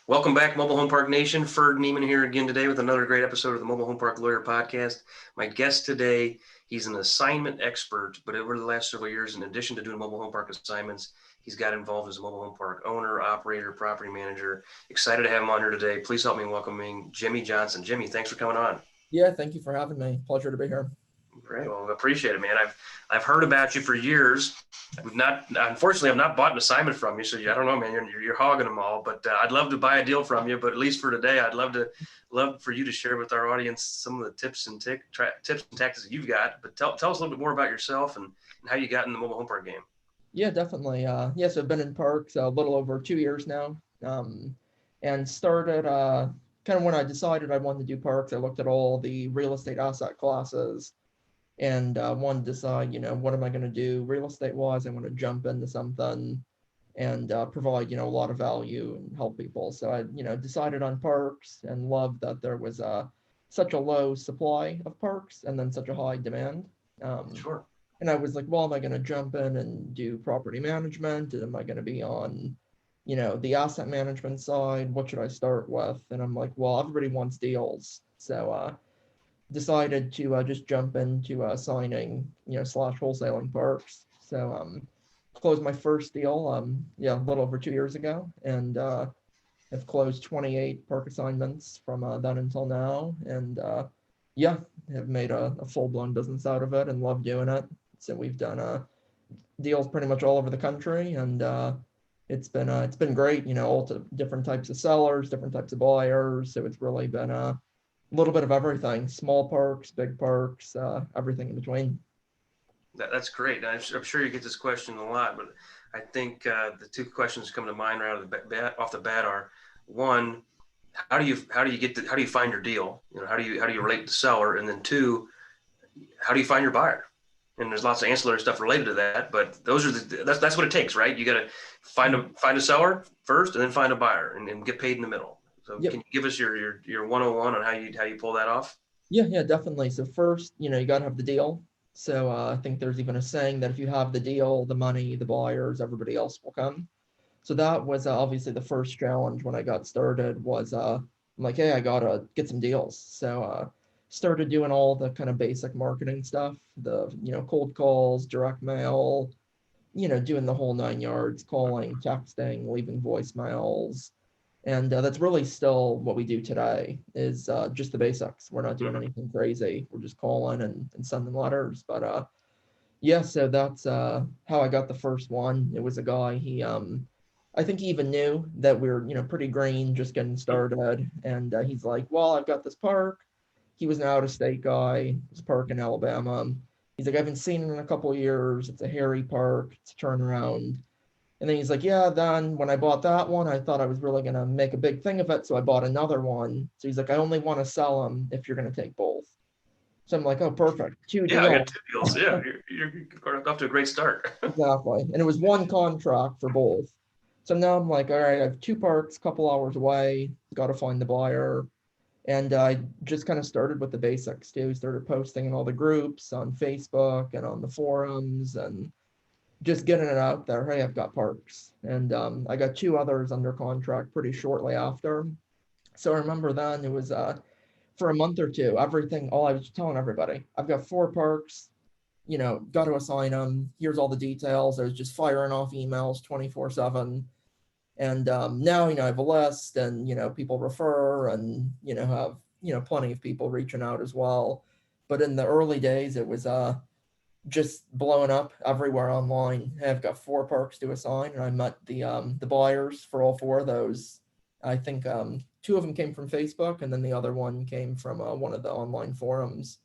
Welcome back, Mobile Home Park Nation. Ferd and here again today with another great episode of the Mobile Home Park Lawyer Podcast. My guest today, he's an assignment expert, but over the last several years, in addition to doing mobile home park assignments, he's got involved as a mobile home park owner, operator, property manager. Excited to have him on here today. Please help me in welcoming Jimmy Johnson. Jimmy, thanks for coming on. Yeah, thank you for having me. Pleasure to be here. Great. Well, I appreciate it, man. I've heard about you for years. Unfortunately, I've not bought an assignment from you, so I don't know, man. You're hogging them all, but I'd love to buy a deal from you. But at least for today, I'd love for you to share with our audience some of the tips and tips and tactics that you've got. But tell us a little bit more about yourself and how you got in the mobile home park game. Yeah, definitely. Yes, I've been in parks a little over 2 years now, and started kind of when I decided I wanted to do parks. I looked at all the real estate asset classes and wanted to decide, what am I going to do real estate wise? I want to jump into something and provide, a lot of value and help people. So I, decided on parks and loved that there was such a low supply of parks and then such a high demand. Sure. And I was like, well, am I going to jump in and do property management? Am I going to be on, the asset management side? What should I start with? And I'm like, well, everybody wants deals. So decided to just jump into signing, slash wholesaling parks. So closed my first deal, a little over 2 years ago. And have closed 28 park assignments from then until now. And have made a full-blown business out of it and love doing it. So we've done deals pretty much all over the country, and it's been great. All different types of sellers, different types of buyers. So it's really been a little bit of everything: small parks, big parks, everything in between. That's great. I'm sure you get this question a lot, but I think the two questions that come to mind right off the bat are: one, how do you find your deal? How do you relate to the seller? And then two, how do you find your buyer? And there's lots of ancillary stuff related to that, but that's what it takes, right? You got to find a seller first, and then find a buyer, and get paid in the middle. So Yep. Can you give us your 101 on how you pull that off? Yeah, definitely. So first, you got to have the deal. So I think there's even a saying that if you have the deal, the money, the buyers, everybody else will come. So that was obviously the first challenge when I got started was I'm like, hey, I gotta get some deals. So started doing all the kind of basic marketing stuff, the cold calls, direct mail, doing the whole 9 yards, calling, texting, leaving voicemails. And that's really still what we do today is just the basics. We're not doing anything crazy. We're just calling and sending letters. But so that's how I got the first one. It was a guy, I think he even knew that we were, pretty green, just getting started. And he's like, well, I've got this park. He was an out-of-state guy. It's a park in Alabama. He's like, I haven't seen it in a couple of years. It's a hairy park. It's a turnaround. And then he's like, yeah, then when I bought that one, I thought I was really going to make a big thing of it. So I bought another one. So he's like, I only want to sell them if you're going to take both. So I'm like, oh, perfect. Two deals. I got 2 deals. Yeah, you're off to a great start. Exactly. And it was one contract for both. So now I'm like, all right, I have 2 parks, a couple hours away, got to find the buyer. And I just kind of started with the basics too. Started posting in all the groups on Facebook and on the forums and just getting it out there. Hey, I've got parks. And I got 2 others under contract pretty shortly after. So I remember then it was for a month or two, all I was telling everybody, I've got 4 parks, got to assign them. Here's all the details. I was just firing off emails 24/7. And now, I have a list and, people refer and, have, plenty of people reaching out as well. But in the early days, it was just blowing up everywhere online. I've got 4 parks to assign, and I met the buyers for all 4 of those. I think 2 of them came from Facebook, and then the other one came from one of the online forums.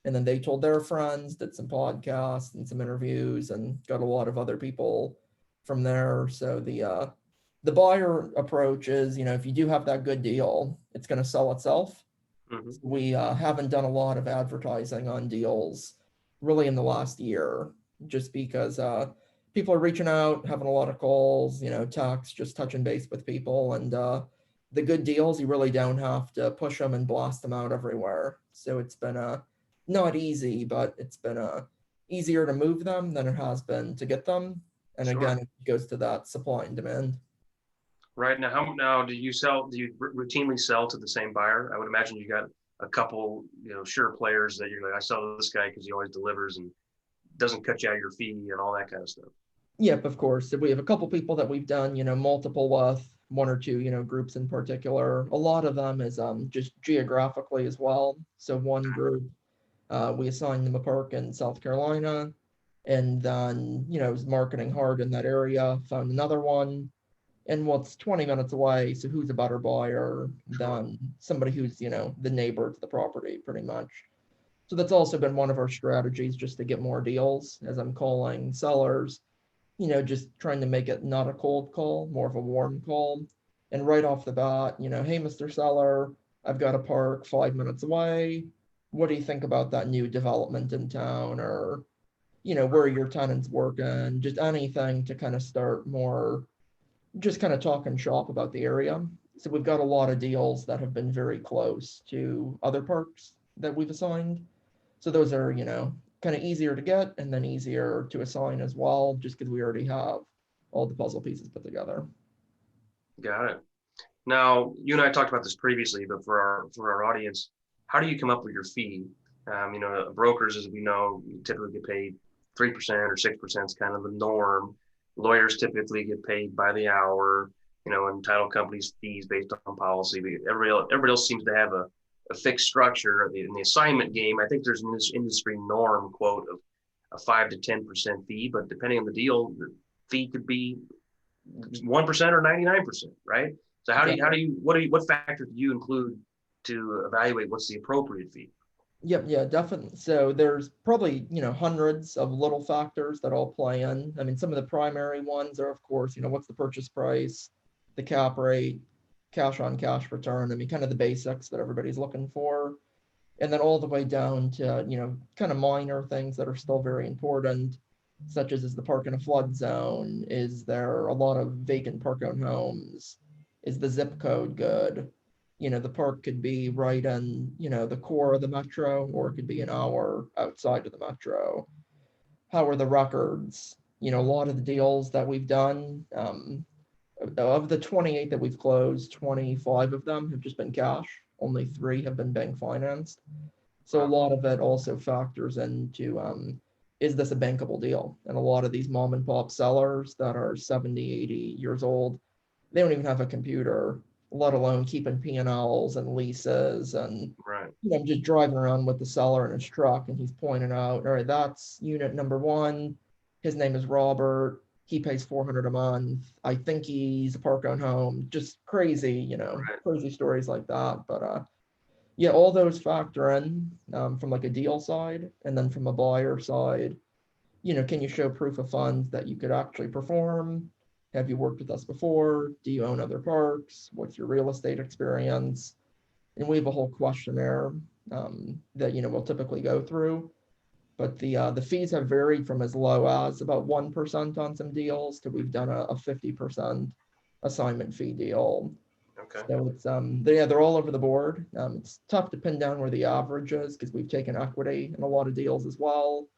And then they told their friends, did some podcasts and some interviews, and got a lot of other people from there. So the buyer approach is, if you do have that good deal, it's going to sell itself. Mm-hmm. We haven't done a lot of advertising on deals really in the last year, just because people are reaching out, having a lot of calls, texts, just touching base with people. And the good deals, you really don't have to push them and blast them out everywhere. So it's been not easy, but it's been easier to move them than it has been to get them. And Sure. Again, it goes to that supply and demand. Right now, how now do you sell? Do you routinely sell to the same buyer? I would imagine you got a couple, sure players that you're like, I sell to this guy because he always delivers and doesn't cut you out of your fee and all that kind of stuff. Yep, of course. So we have a couple people that we've done, multiple with, one or two, groups in particular. A lot of them is just geographically as well. So one group, we assigned them a park in South Carolina, and then, was marketing hard in that area, found another one, and what's 20 minutes away. So who's a better buyer Sure. than somebody who's, the neighbor to the property, pretty much. So that's also been one of our strategies, just to get more deals as I'm calling sellers, just trying to make it not a cold call, more of a warm call. And right off the bat, hey, Mr. Seller, I've got a park 5 minutes away. What do you think about that new development in town? Or, where are your tenants working? Just anything to kind of start more, just kind of talking shop about the area. So we've got a lot of deals that have been very close to other parks that we've assigned. So those are, kind of easier to get and then easier to assign as well, just because we already have all the puzzle pieces put together. Got it. Now, you and I talked about this previously, but for our audience, how do you come up with your fee? Brokers, as we know, typically get paid 3% or 6% is kind of the norm. Lawyers typically get paid by the hour, and title companies fees based on policy. But everybody else seems to have a fixed structure. In the assignment game, I think there's an industry norm quote of a 5 to 10% fee, but depending on the deal, the fee could be 1% or 99%, right? So what factors do you include to evaluate what's the appropriate fee? Yep, yeah, definitely. So there's probably, hundreds of little factors that all play in. I mean, some of the primary ones are, of course, what's the purchase price, the cap rate, cash on cash return. I mean, kind of the basics that everybody's looking for. And then all the way down to, kind of minor things that are still very important, such as is the park in a flood zone? Is there a lot of vacant park owned homes? Is the zip code good? The park could be right in, the core of the metro, or it could be an hour outside of the metro. How are the records? A lot of the deals that we've done, of the 28 that we've closed, 25 of them have just been cash. Only three have been bank financed. So a Wow. lot of it also factors into, is this a bankable deal? And a lot of these mom and pop sellers that are 70, 80 years old, they don't even have a computer, let alone keeping P&Ls and leases. And Right. I'm just driving around with the seller in his truck, and he's pointing out, all right, that's unit number one. His name is Robert. He pays 400 a month. I think he's a park owned home. Just crazy, Right. crazy stories like that. But yeah, all those factor in, from like a deal side, and then from a buyer side, can you show proof of funds that you could actually perform? Have you worked with us before? Do you own other parks? What's your real estate experience? And we have a whole questionnaire, that we'll typically go through. But the fees have varied from as low as about 1% on some deals to we've done a 50% assignment fee deal. Okay. So it's they're all over the board. It's tough to pin down where the average is because we've taken equity in a lot of deals as well.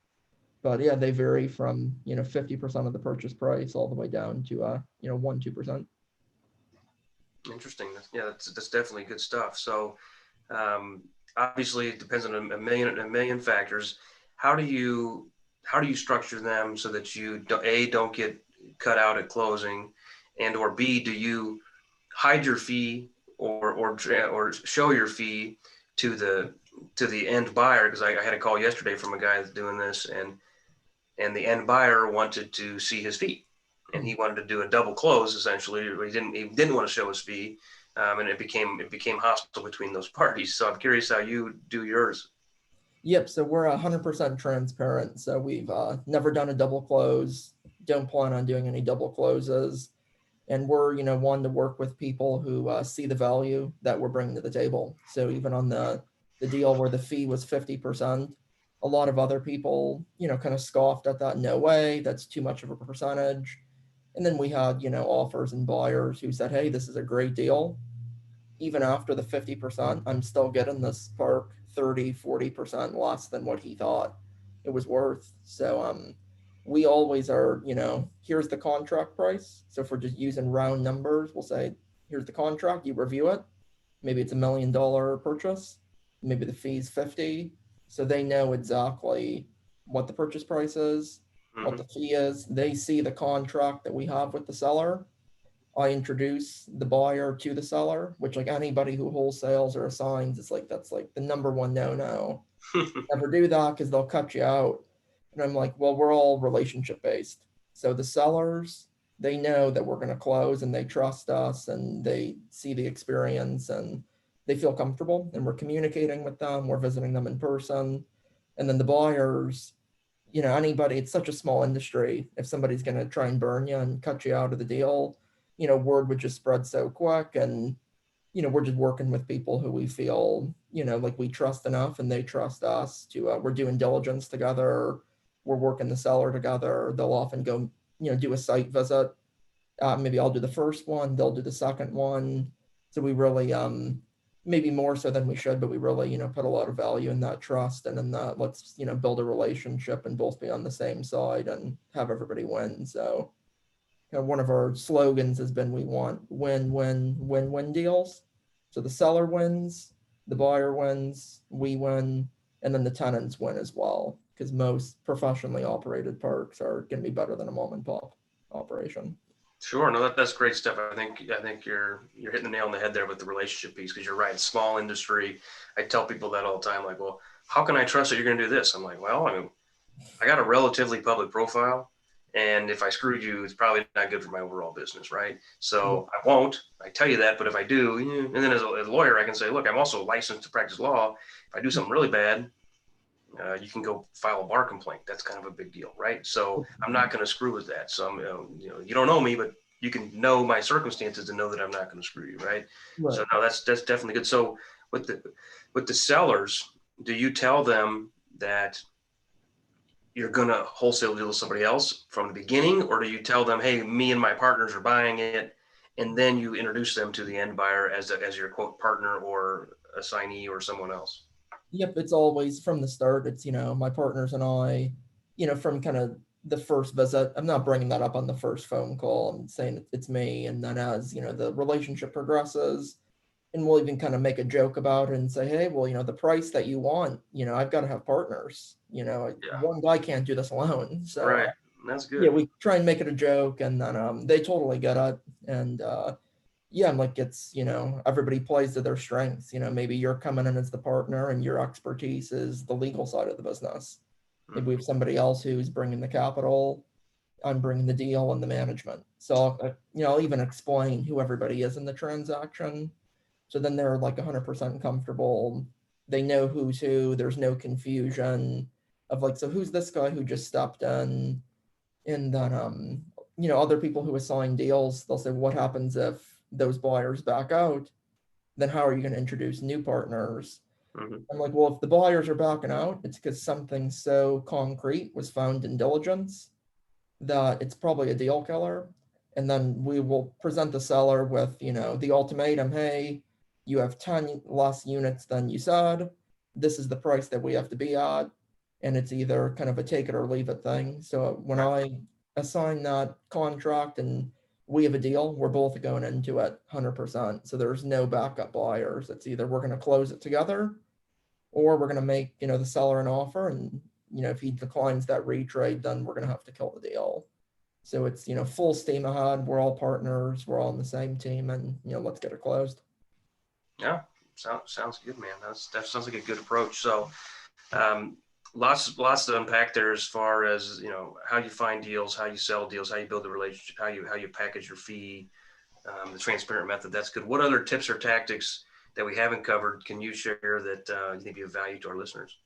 But yeah, they vary from 50% of the purchase price all the way down to 1-2%. Interesting. Yeah, that's definitely good stuff. So, um, obviously, it depends on a million factors. How do you how do you structure them so that you don't get cut out at closing, and or B, do you hide your fee or show your fee to the end buyer? Because I had a call yesterday from a guy that's doing this, and the end buyer wanted to see his fee, and he wanted to do a double close essentially. He didn't want to show his fee, and it became hostile between those parties. So I'm curious how you do yours. Yep. So we're 100% transparent. So we've never done a double close. Don't plan on doing any double closes. And we're one to work with people who see the value that we're bringing to the table. So even on the deal where the fee was 50%, a lot of other people kind of scoffed at that. No way, that's too much of a percentage. And then we had offers and buyers who said, hey, this is a great deal. Even after the 50%, I'm still getting this park 30, 40% less than what he thought it was worth. So we always are, here's the contract price. So if we're just using round numbers, we'll say, here's the contract, you review it. Maybe it's $1 million purchase. Maybe the fee's 50. So they know exactly what the purchase price is, what Hmm. the fee is. They see the contract that we have with the seller. I introduce the buyer to the seller, which like anybody who wholesales or assigns, it's like that's like the number one no. Never do that because they'll cut you out. And I'm like, well, we're all relationship based. So the sellers, they know that we're going to close and they trust us and they see the experience and they feel comfortable and we're communicating with them, we're visiting them in person. And then the buyers, anybody, it's such a small industry. If somebody's going to try and burn you and cut you out of the deal, word would just spread so quick. And we're just working with people who we feel, like we trust enough and they trust us to, we're doing diligence together. We're working the seller together. They'll often go, do a site visit. Maybe I'll do the first one, they'll do the second one. So we really, maybe more so than we should, but we really, put a lot of value in that trust and in that let's, build a relationship and both be on the same side and have everybody win. So one of our slogans has been we want win deals. So the seller wins, the buyer wins, we win, and then the tenants win as well. Because most professionally operated parks are going to be better than a mom and pop operation. Sure, no, that's great stuff. I think you're hitting the nail on the head there with the relationship piece because you're right. Small industry. I tell people that all the time. Like, well, how can I trust that you're going to do this? I'm like, well, I mean, I got a relatively public profile, and if I screwed you, it's probably not good for my overall business, right? Yeah, So I won't. I tell you that, but if I do, and then as a lawyer, I can say, look, I'm also licensed to practice law. If I do something really bad, you can go file a bar complaint. That's kind of a big deal, right? So I'm not going to screw with that. So you don't know me, but you can know my circumstances to know that I'm not going to screw you, right? So right. no, that's definitely good. So with the sellers, do you tell them that you're going to wholesale deal with somebody else from the beginning, or do you tell them, hey, me and my partners are buying it, and then you introduce them to the end buyer as your quote partner or assignee or someone else? Yep, it's always from the start. It's, my partners and I, from kind of the first visit. I'm not bringing that up on the first phone call. I'm saying it's me. And then as, the relationship progresses, and we'll even kind of make a joke about it and say, hey, well, the price that you want, I've got to have partners. Yeah, One guy can't do this alone. So, right. That's yeah, good. we try and make it a joke, and then they totally get it. And yeah, I'm like, it's, everybody plays to their strengths. Maybe you're coming in as the partner and your expertise is the legal side of the business. Maybe we Mhm. have somebody else who's bringing the capital. I'm bringing the deal and the management. So, I'll even explain who everybody is in the transaction. So then they're like 100% comfortable. They know who's who. There's no confusion of like, so who's this guy who just stepped in? And then, other people who assign deals, they'll say, what happens if those buyers back out? Then how are you going to introduce new partners? Mhm. I'm like, well, if the buyers are backing out, it's because something so concrete was found in diligence that it's probably a deal killer. And then we will present the seller with, the ultimatum, hey, you have 10 less units than you said. This is the price that we have to be at. And it's either kind of a take it or leave it thing. So when Right. I assign that contract and we have a deal, we're both going into it 100%. So there's no backup buyers. It's either we're going to close it together or we're going to make, the seller an offer. And, if he declines that retrade, then we're going to have to kill the deal. So it's, full steam ahead. We're all partners. We're all on the same team, and let's get it closed. Yeah. Sounds good, man. That sounds like a good approach. So, um, lots to unpack there as far as how you find deals, how you sell deals, how you build a relationship, how you package your fee, the transparent method. That's good. What other tips or tactics that we haven't covered can you share that you think be of value to our listeners?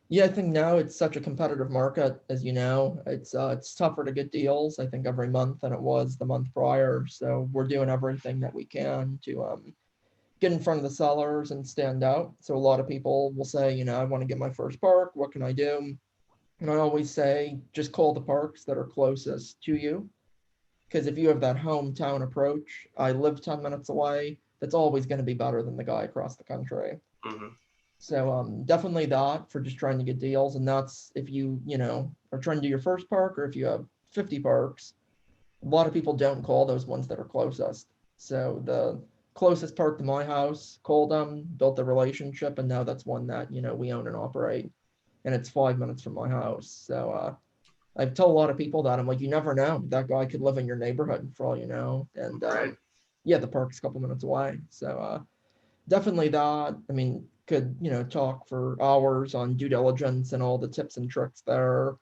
Yeah, I think now it's such a competitive market, as you know. It's tougher to get deals, I think, every month than it was the month prior. So we're doing everything that we can to get in front of the sellers and stand out. So a lot of people will say, I want to get my first park. What can I do? And I always say, just call the parks that are closest to you. Because if you have that hometown approach, I live 10 minutes away, that's always going to be better than the guy across the country. Mm-hmm. So definitely that for just trying to get deals. And that's if you, are trying to do your first park, or if you have 50 parks, a lot of people don't call those ones that are closest. So the closest park to my house, called them, built the relationship, and now that's one that, we own and operate. And it's 5 minutes from my house. So I've told a lot of people that I'm like, you never know. That guy could live in your neighborhood for all you know. And Right. yeah, the park's a couple minutes away. So definitely that. I mean, could, talk for hours on due diligence and all the tips and tricks there.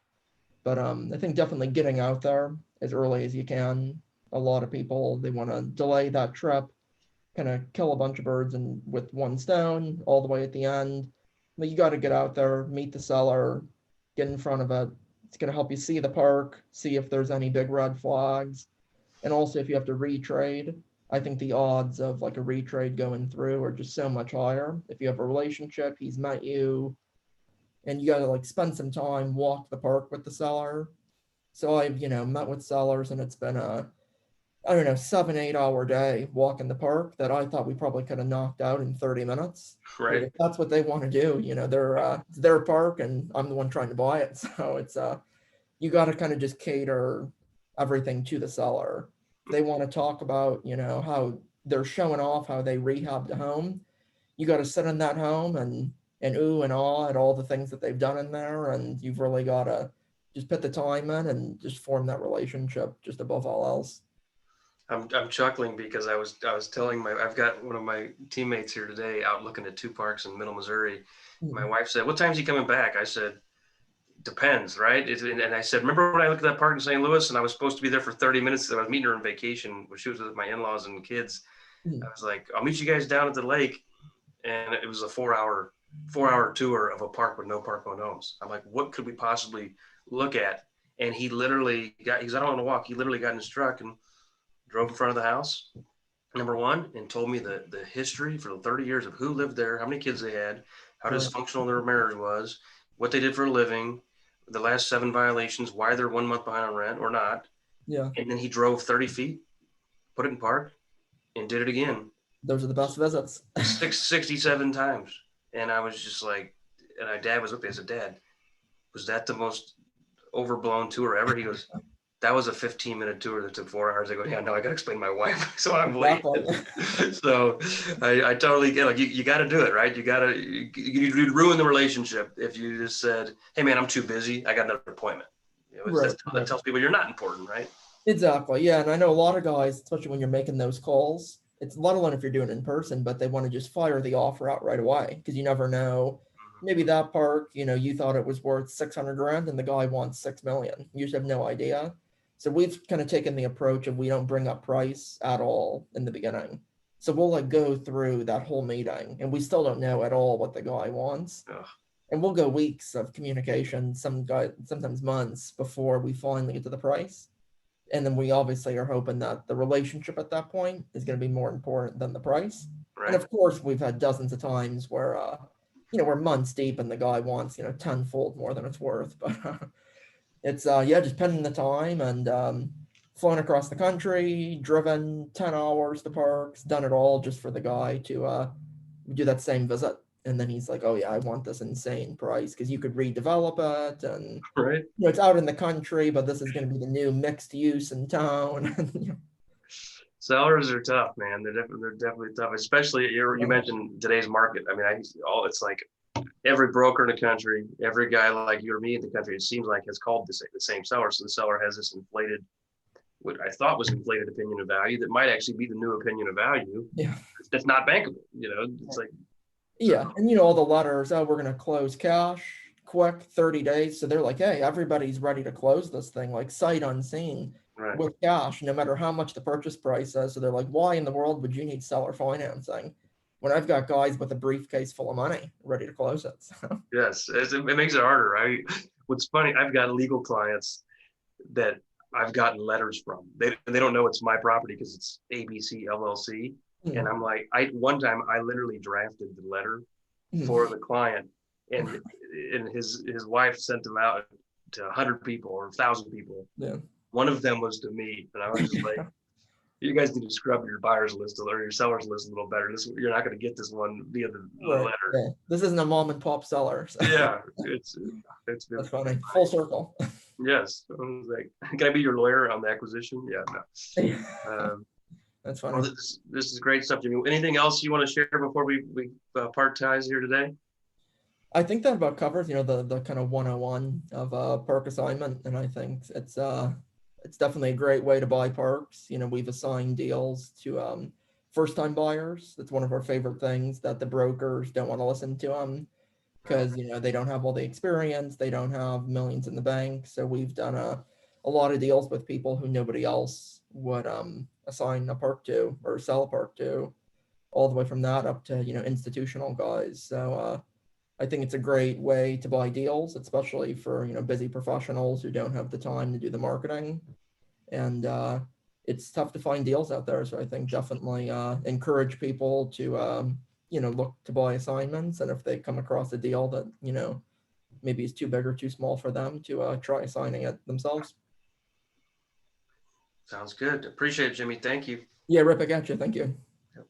But I think definitely getting out there as early as you can. A lot of people, they want to delay that trip, kind of kill a bunch of birds and with one stone all the way at the end. But you got to get out there, meet the seller, get in front of it. It's going to help you see the park, see if there's any big red flags. And also, if you have to retrade, I think the odds of like a retrade going through are just so much higher. If you have a relationship, he's met you, and you got to like spend some time, walk the park with the seller. So I've, met with sellers, and it's been a, I don't know, 7, 8 hour day walking the park that I thought we probably could have knocked out in 30 minutes. But Right. if that's what they want to do, it's their park and I'm the one trying to buy it. So it's you got to kind of just cater everything to the seller. They want to talk about, how they're showing off how they rehabbed a home. You got to sit in that home and ooh and ah at all the things that they've done in there, and you've really got to just put the time in and just form that relationship just above all else. I'm chuckling because I was telling I've got one of my teammates here today out looking at two parks in Middle Missouri. My Mm, wife said, "What time's he coming back?" I said, "Depends, right?" And I said, "Remember when I looked at that park in St. Louis and I was supposed to be there for 30 minutes? I was meeting her on vacation when she was with my in-laws and kids. I mm, was like, I'll meet you guys down at the lake, and it was a 4 hour tour of a park with no park-owned homes. I'm like, what could we possibly look at? And he literally got, he's, I don't want to walk. He literally got in his truck and drove in front of the house, number one, and told me the history for 30 years of who lived there, how many kids they had, how right. dysfunctional their marriage was, what they did for a living, the last 7 violations, why they're 1 month behind on rent or not. Yeah. And then he drove 30 feet, put it in park, and did it again Those are the best visits. 67 times. And I was just like, and my dad was with me. I said, Dad, was that the most overblown tour ever? He goes, that was a 15-minute tour that took 4 hours. I go, yeah, no, I got to explain to my wife. So I'm late. Exactly. So I totally get like, you got to do it, right? You'd ruin the relationship if you just said, hey, man, I'm too busy. I got another appointment. Right. That Right. tells people you're not important, right? Exactly. Yeah. And I know a lot of guys, especially when you're making those calls, it's let alone if you're doing it in person, but they want to just fire the offer out right away because you never know. Maybe that park, you thought it was worth 600 grand and the guy wants 6 million. You just have no idea. So we've kind of taken the approach of we don't bring up price at all in the beginning. So we'll like go through that whole meeting and we still don't know at all what the guy wants. Ugh, And we'll go weeks of communication, sometimes months before we finally get to the price. And then we obviously are hoping that the relationship at that point is going to be more important than the price. And right. of course, we've had dozens of times where, we're months deep and the guy wants, tenfold more than it's worth. But it's, yeah, just pending the time and flown across the country, driven 10 hours to parks, done it all just for the guy to do that same visit. And then he's like, oh, yeah, I want this insane price because you could redevelop it and Right. it's out in the country, but this is going to be the new mixed use in town. Sellers are tough, man. They're definitely tough, especially you mentioned today's market. I mean, it's like every broker in the country, every guy like you or me in the country, it seems like has called the same seller. So the seller has this inflated, what I thought was inflated opinion of value that might actually be the new opinion of value. Yeah. That's not bankable. It's like, so Yeah. And all the letters, oh, we're going to close cash quick, 30 days. So they're like, hey, everybody's ready to close this thing, like sight unseen right. with cash, no matter how much the purchase price is. So they're like, why in the world would you need seller financing when I've got guys with a briefcase full of money ready to close it? So, Yes, it makes it harder, right? What's funny, I've got legal clients that I've gotten letters from. They don't know it's my property because it's ABC LLC. And mm, I'm like, one time I literally drafted the letter for mm, the client, and his wife sent them out to 100 people or 1,000 people. yeah. One of them was to me, and I was just like, You guys need to scrub your buyers list or your sellers list a little better. You're not going to get this one via the Right. letter. Yeah. This isn't a mom and pop seller. So Yeah, it's been that's funny. Full circle. yes. I was like, can I be your lawyer on the acquisition? Yeah, no. That's Well, funny. this is great stuff, Jimmy. Anything else you want to share before we part ties here today? I think that about covers, the kind of 101 of park assignment. And I think it's definitely a great way to buy parks. We've assigned deals to first time buyers. That's one of our favorite things that the brokers don't want to listen to them because they don't have all the experience, they don't have millions in the bank. So we've done a lot of deals with people who nobody else would assign a park to or sell a park to, all the way from that up to institutional guys. So I think it's a great way to buy deals, especially for busy professionals who don't have the time to do the marketing. And it's tough to find deals out there. So I think definitely encourage people to look to buy assignments, and if they come across a deal that maybe is too big or too small for them, to try assigning it themselves. Sounds good. Appreciate it, Jimmy. Thank you. Yeah, Rip, I got you. Thank you. Yep.